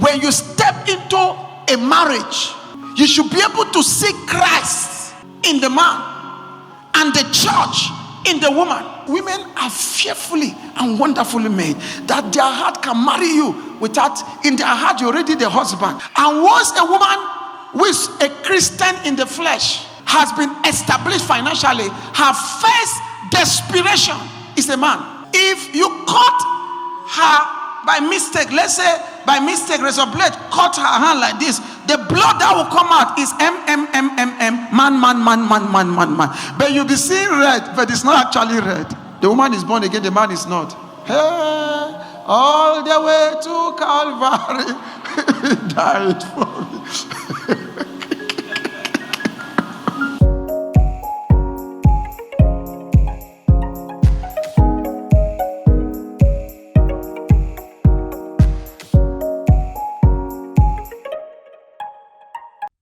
when you step into a marriage, you should be able to see Christ in the man and the church in the woman. Women are fearfully and wonderfully made that their heart can marry you without, in their heart you're already the husband. And once a woman who is a Christian in the flesh has been established financially, her first desperation is a man. If you cut her by mistake, let's say by mistake razor blade cut her hand like this, the blood that will come out is man. But you'll be seeing red, but it's not actually red. The woman is born again, the man is not. Hey, all the way to Calvary, he died for me.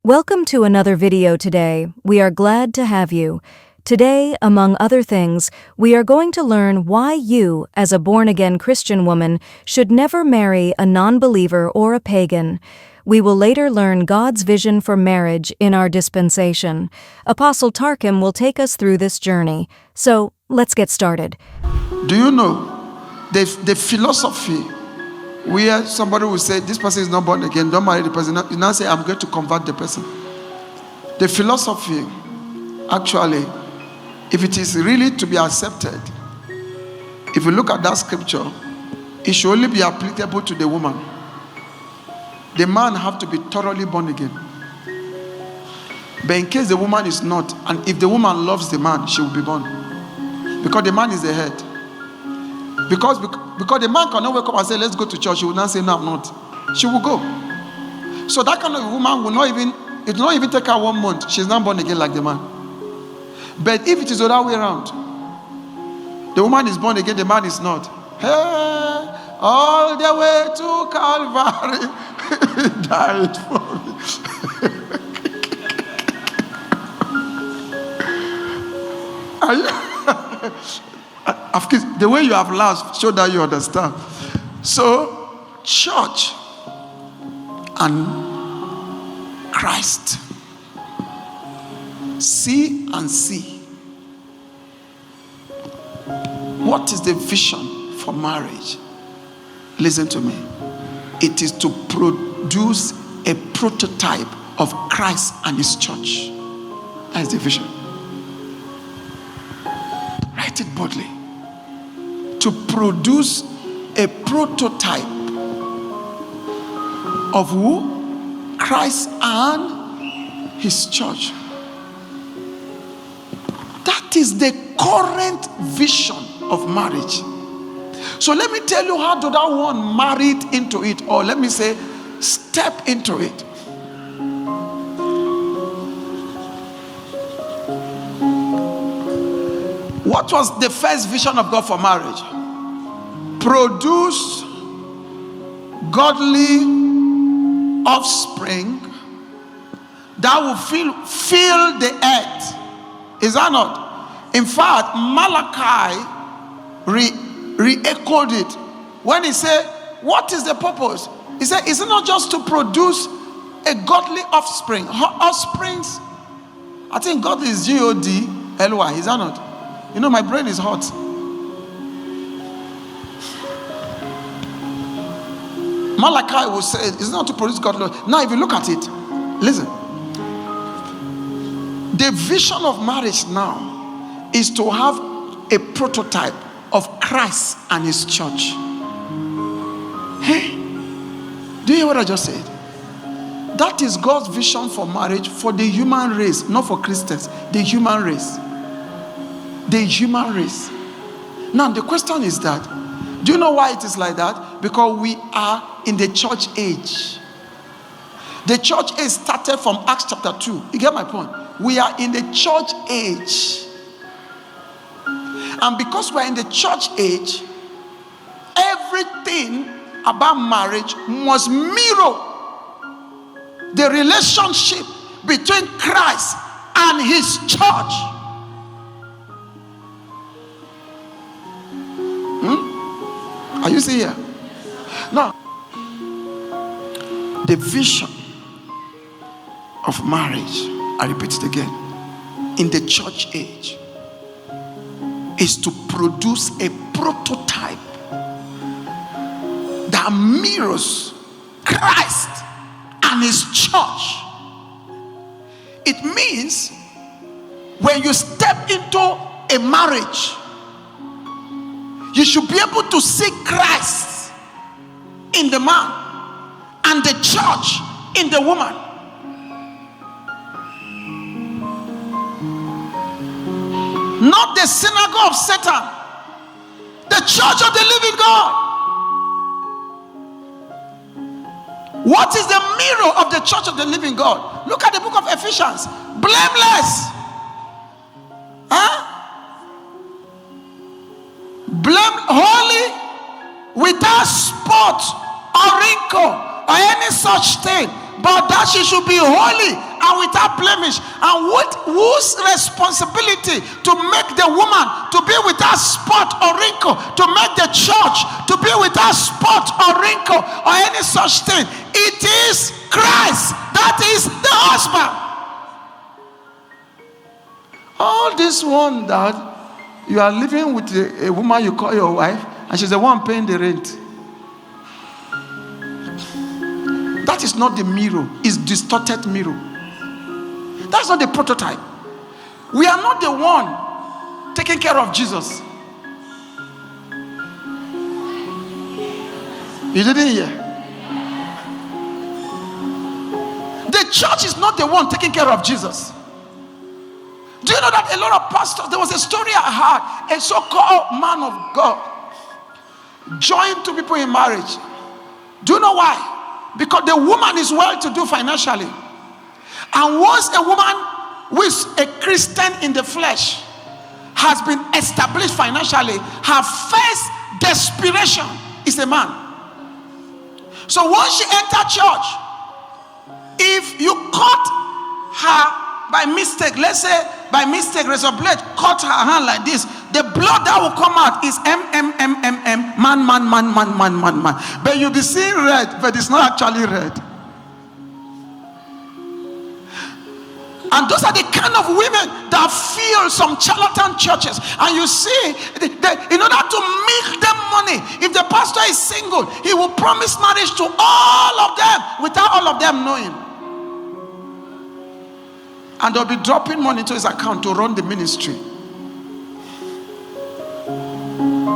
Welcome to another video today. We are glad to have you. Today, among other things, we are going to learn why you, as a born-again Christian woman, should never marry a non-believer or a pagan. We will later learn God's vision for marriage in our dispensation. Apostle Takim will take us through this journey. So, let's get started. Do you know the philosophy where somebody will say, this person is not born again, don't marry the person. You now say, I'm going to convert the person. The philosophy, actually, if it is really to be accepted, if you look at that scripture, it should only be applicable to the woman. The man have to be thoroughly born again. But in case the woman is not, and if the woman loves the man, she will be born. Because the man is the head. Because the man cannot wake up and say, let's go to church. She will not say, no, I'm not. She will go. So that kind of woman will not even, it will not even take her 1 month. She's not born again like the man. But if it is the other way around, the woman is born again, the man is not. Hey, all the way to Calvary, he died for me. Are you? Of course, the way you have laughed show that you understand. So, church and Christ. See and see. What is the vision for marriage? Listen to me. It is to produce a prototype of Christ and his church. That is the vision. Write it boldly. To produce a prototype of who? Christ and his church. That is the current vision of marriage. So let me tell you how to that one married into it, or let me say step into it. What was the first vision of God for marriage? Produce godly offspring that will fill the earth. Is that not? In fact, Malachi re-echoed it when he said, what is the purpose? He said, is it not just to produce a godly offspring? Offsprings, I think God is G-O-D-L-Y. Is that not? You know, my brain is hot. Malachi will say, it's not to produce godly. Now, if you look at it, listen. The vision of marriage now is to have a prototype of Christ and his church. Hey, do you hear what I just said? That is God's vision for marriage for the human race, not for Christians. The human race. The human race. Now the question is that, do you know why it is like that? Because we are in the church age. The church age started from Acts chapter 2. You get my point? We are in the church age. And because we're in the church age, everything about marriage must mirror the relationship between Christ and his church. Are you seeing here? Now, The vision of marriage, I repeat it again, in the church age is to produce a prototype that mirrors Christ and his church. It means when you step into a marriage, you should be able to see Christ in the man and the church in the woman. Not the synagogue of Satan, the church of the living God. What is the mirror of the church of the living God? Look at the book of Ephesians. Blameless. Holy, without spot or wrinkle or any such thing, but that she should be holy and without blemish. And whose responsibility to make the woman to be without spot or wrinkle, to make the church to be without spot or wrinkle or any such thing? It is Christ, that is the husband. All this one that you are living with a woman you call your wife, and she's the one paying the rent. That is not the mirror, it's distorted mirror. That's not the prototype. We are not the one taking care of Jesus. You didn't hear? The church is not the one taking care of Jesus. Do you know that a lot of pastors, there was a story I heard, a so-called man of God joined two people in marriage. Do you know why? Because the woman is well-to-do financially. And once a woman who is a Christian in the flesh has been established financially, her first desperation is a man. So once she enters church, if you cut her by mistake, let's say by mistake, razor blade cut her hand like this, the blood that will come out is man. But you'll be seeing red, but it's not actually red. And those are the kind of women that fill some charlatan churches. And you see, in order to make them money, if the pastor is single, he will promise marriage to all of them without all of them knowing. And they'll be dropping money into his account to run the ministry.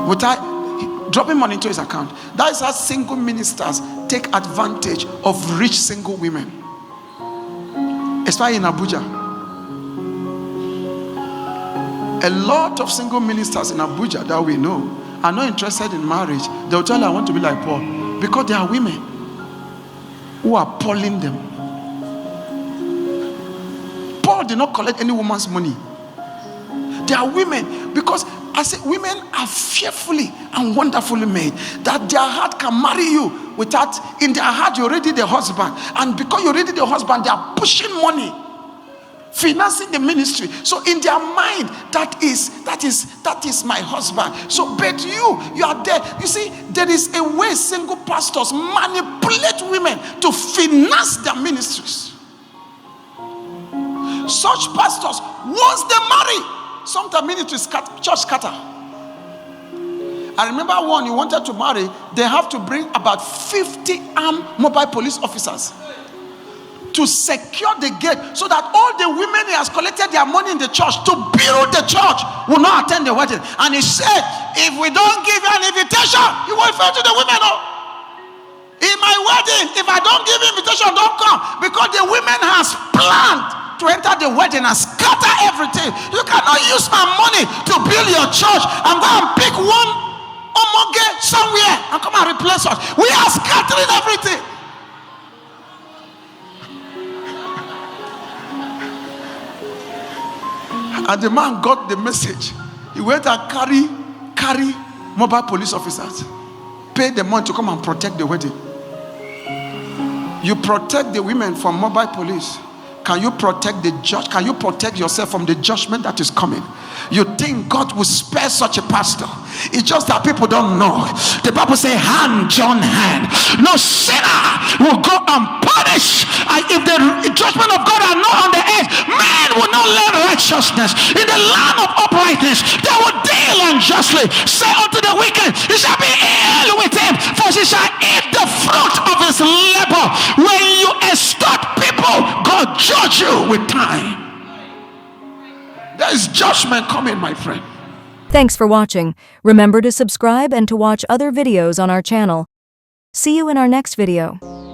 Without dropping money into his account. That is how single ministers take advantage of rich single women. Especially in Abuja. A lot of single ministers in Abuja that we know are not interested in marriage. They'll tell you, I want to be like Paul. Because there are women who are pulling them. Paul did not collect any woman's money. There are women, because I say women are fearfully and wonderfully made, that their heart can marry you without, in their heart you're already the husband, and because you're already the husband, they are pushing money, financing the ministry. So in their mind, that is my husband. So but you are there. You see, there is a way single pastors manipulate women to finance their ministries. Such pastors, once they marry, sometimes ministry church scatter. I remember one he wanted to marry, they have to bring about 50 armed mobile police officers to secure the gate so that all the women he has collected their money in the church to build the church will not attend the wedding. And he said, if we don't give you an invitation, you will fail to the women. In my wedding, if I don't give you invitation, don't come, because the women has planned to enter the wedding and scatter everything. You cannot use my money to build your church and go and pick one omoge somewhere and come and replace us. We are scattering everything. And the man got the message. He went and carry mobile police officers, pay the money to come and protect the wedding. You protect the women from mobile police, Can you protect the judge? Can you protect yourself from the judgment that is coming? You think God will spare such a pastor? It's just that people don't know. The Bible says, hand join hand. No sinner will go unpunished. If the judgment of God are not on the earth, man will not learn righteousness. In the land of uprightness, they will deal unjustly. Say unto the wicked, he shall be ill with him, for he shall eat the fruit of his labor. When you extort people, God judge you with time. There is judgment coming, my friend. Thanks for watching. Remember to subscribe and to watch other videos on our channel. See you in our next video.